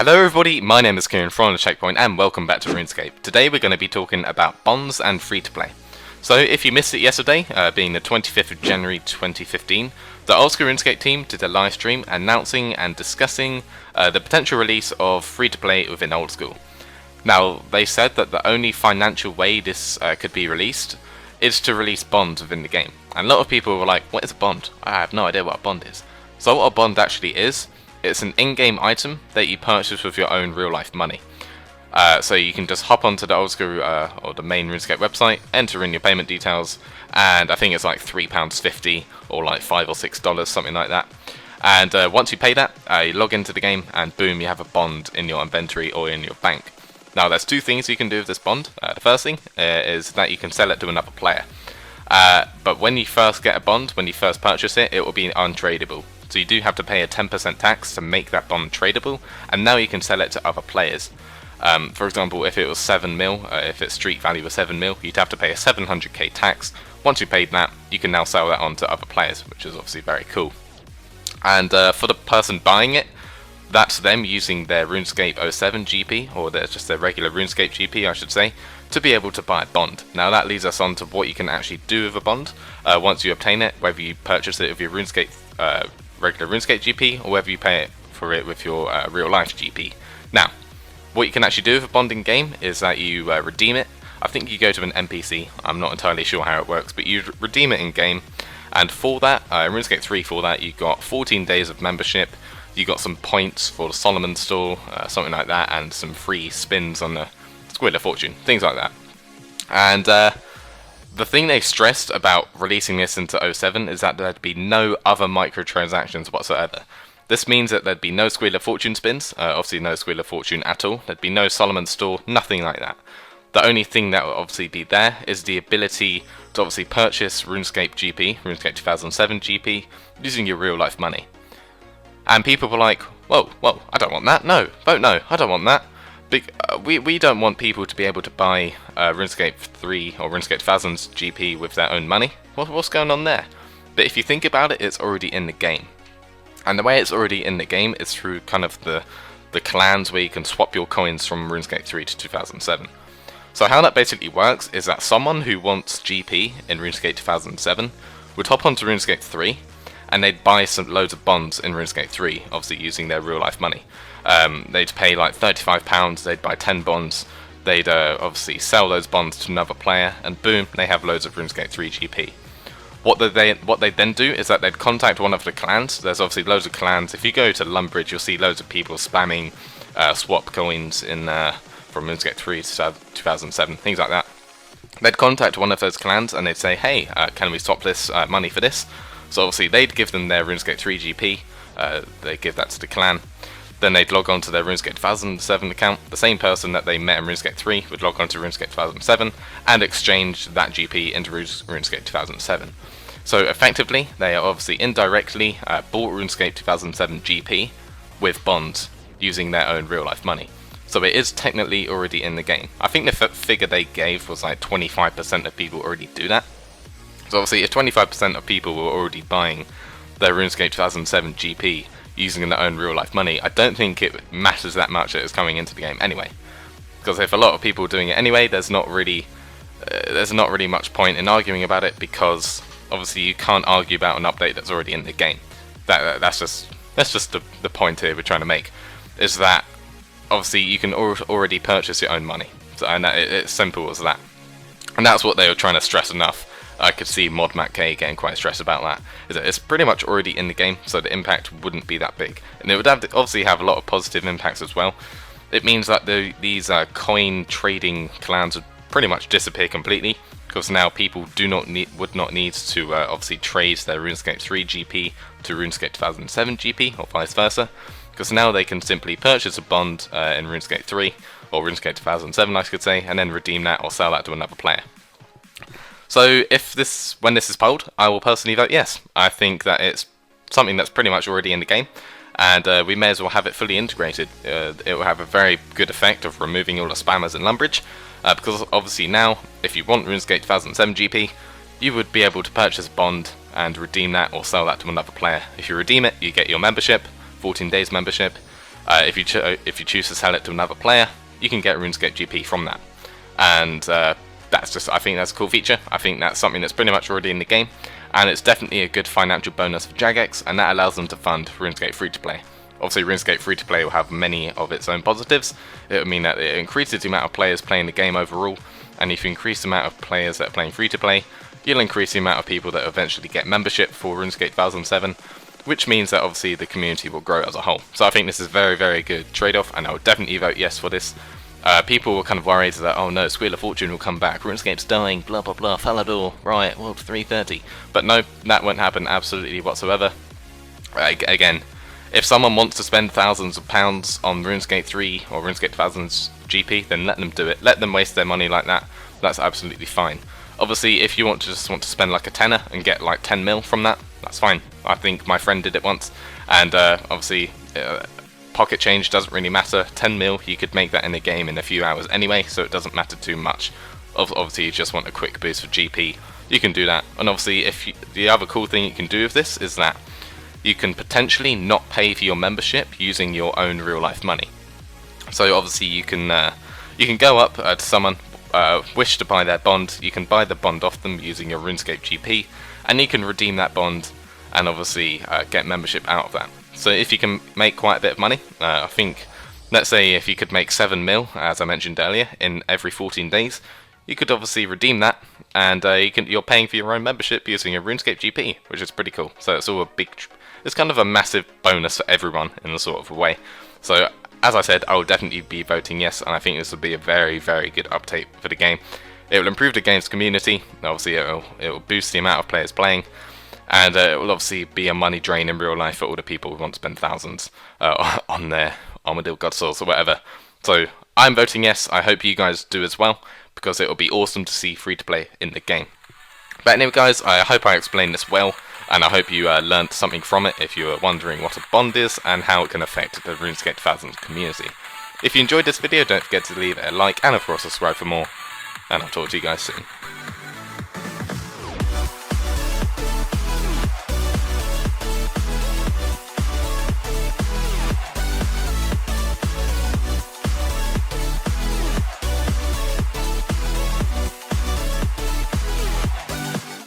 Hello everybody, my name is Kieran from the Checkpoint and welcome back to Runescape. Today we're going to be talking about bonds and free-to-play. So if you missed it yesterday, being the 25th of January 2015, the Old School Runescape team did a live stream announcing and discussing the potential release of free-to-play within Old School. Now, they said that the only financial way this could be released is to release bonds within the game. And a lot of people were like, what is a bond? I have no idea what a bond is. So what a bond actually is, it's an in-game item that you purchase with your own real-life money. So you can just hop onto the Old School or the main RuneScape website, enter in your payment details, and I think it's like £3.50 or like $5 or $6, something like that. And once you pay that, you log into the game, and boom, you have a bond in your inventory or in your bank. Now, there's two things you can do with this bond. The first thing is that you can sell it to another player. But when you first get a bond, when you first purchase it, it will be untradeable. So you do have to pay a 10% tax to make that bond tradable, and now you can sell it to other players. For example, if it was 7 mil, if its street value was 7 mil, you'd have to pay a 700k tax. Once you paid that, you can now sell that on to other players, which is obviously very cool. And for the person buying it, that's them using their RuneScape 07 GP, or just their regular RuneScape GP, I should say, to be able to buy a bond. Now that leads us on to what you can actually do with a bond once you obtain it, whether you purchase it with your RuneScape regular RuneScape GP, or whether you pay for it with your real life GP. Now, what you can actually do with a bond in game is that you redeem it. I think you go to an NPC, I'm not entirely sure how it works, but you redeem it in game, and for that, in RuneScape 3 for that, you got 14 days of membership, you got some points for the Solomon store, something like that, and some free spins on the Squid of Fortune, things like that. And the thing they stressed about releasing this into 07 is that there'd be no other microtransactions whatsoever. This means that there'd be no Squid of Fortune spins, obviously no Squid of Fortune at all, there'd be no Solomon store, nothing like that. The only thing that will obviously be there is the ability to obviously purchase RuneScape GP, RuneScape 2007 GP, using your real life money. And people were like, whoa, I don't want that, no, vote no, I don't want that. We don't want people to be able to buy RuneScape 3 or RuneScape 2000's GP with their own money. What's going on there? But if you think about it, it's already in the game. And the way it's already in the game is through kind of the clans where you can swap your coins from RuneScape 3 to 2007. So how that basically works is that someone who wants GP in RuneScape 2007 would hop onto RuneScape 3, and they'd buy loads of bonds in RuneScape 3, obviously using their real life money. They'd pay like £35, they'd buy 10 bonds, they'd obviously sell those bonds to another player, and boom, they have loads of RuneScape 3 GP. What they'd then do is that they'd contact one of the clans. There's obviously loads of clans. If you go to Lumbridge, you'll see loads of people spamming swap coins in from RuneScape 3 to 2007, things like that. They'd contact one of those clans and they'd say, hey, can we swap this money for this? So obviously they'd give them their RuneScape 3 GP, they'd give that to the clan, then they'd log on to their RuneScape 2007 account, the same person that they met in RuneScape 3 would log on to RuneScape 2007 and exchange that GP into RuneScape 2007. So effectively, they are obviously indirectly bought RuneScape 2007 GP with bonds using their own real life money. So it is technically already in the game. I think the figure they gave was like 25% of people already do that. So obviously if 25% of people were already buying their RuneScape 2007 GP using their own real life money, I don't think it matters that much that it's coming into the game anyway. Because if a lot of people are doing it anyway, there's not really much point in arguing about it, because obviously you can't argue about an update that's already in the game. That's just the point here we're trying to make, is that obviously you can already purchase your own money, and it's simple as that. And that's what they were trying to stress enough. I could see Mod Matt K getting quite stressed about that. Is that it's pretty much already in the game, so the impact wouldn't be that big, and it would obviously have a lot of positive impacts as well. It means that these coin trading clans would pretty much disappear completely, because now people would not need to obviously trade their RuneScape 3 GP to RuneScape 2007 GP, or vice versa, because now they can simply purchase a bond in RuneScape 3, or RuneScape 2007 I could say, and then redeem that or sell that to another player. So when this is polled, I will personally vote yes. I think that it's something that's pretty much already in the game, and we may as well have it fully integrated. It will have a very good effect of removing all the spammers in Lumbridge, because obviously now, if you want RuneScape 2007 GP, you would be able to purchase a bond and redeem that or sell that to another player. If you redeem it, you get your membership, 14 days membership, If you choose to sell it to another player, you can get RuneScape GP from that, and I think that's a cool feature. I think that's something that's pretty much already in the game, and it's definitely a good financial bonus for Jagex, and that allows them to fund RuneScape free-to-play. Obviously, RuneScape free-to-play will have many of its own positives. It will mean that it increases the amount of players playing the game overall, and if you increase the amount of players that are playing free-to-play, you'll increase the amount of people that eventually get membership for RuneScape 2007, which means that obviously the community will grow as a whole. So I think this is a very, very good trade-off, and I would definitely vote yes for this. People were kind of worried that, oh no, Squeal of Fortune will come back, RuneScape's dying, blah blah blah, Falador, right, World 330. But no, that won't happen absolutely whatsoever. Again, if someone wants to spend thousands of pounds on RuneScape 3 or RuneScape 2000's GP, then let them do it. Let them waste their money like that. That's absolutely fine. Obviously, if you want to spend like a tenner and get like 10 mil from that, that's fine. I think my friend did it once, and obviously pocket change doesn't really matter. 10 mil, you could make that in the game in a few hours anyway, so it doesn't matter too much. Obviously, you just want a quick boost for GP, you can do that. And obviously, the other cool thing you can do with this is that you can potentially not pay for your membership using your own real life money. So obviously, you can go up to someone, wish to buy their bond, you can buy the bond off them using your RuneScape GP, and you can redeem that bond and obviously get membership out of that. So if you can make quite a bit of money, I think, let's say if you could make 7 mil, as I mentioned earlier, in every 14 days, you could obviously redeem that, and you're paying for your own membership using a RuneScape GP, which is pretty cool. So it's all it's kind of a massive bonus for everyone in a sort of a way. So as I said, I will definitely be voting yes, and I think this will be a very, very good update for the game. It will improve the game's community. Obviously, it will boost the amount of players playing, and it will obviously be a money drain in real life for all the people who want to spend thousands on their Armadillo God Souls or whatever. So I'm voting yes. I hope you guys do as well, because it will be awesome to see free-to-play in the game. But anyway, guys, I hope I explained this well, and I hope you learned something from it if you were wondering what a bond is and how it can affect the RuneScape 2000 community. If you enjoyed this video, don't forget to leave a like and of course subscribe for more, and I'll talk to you guys soon.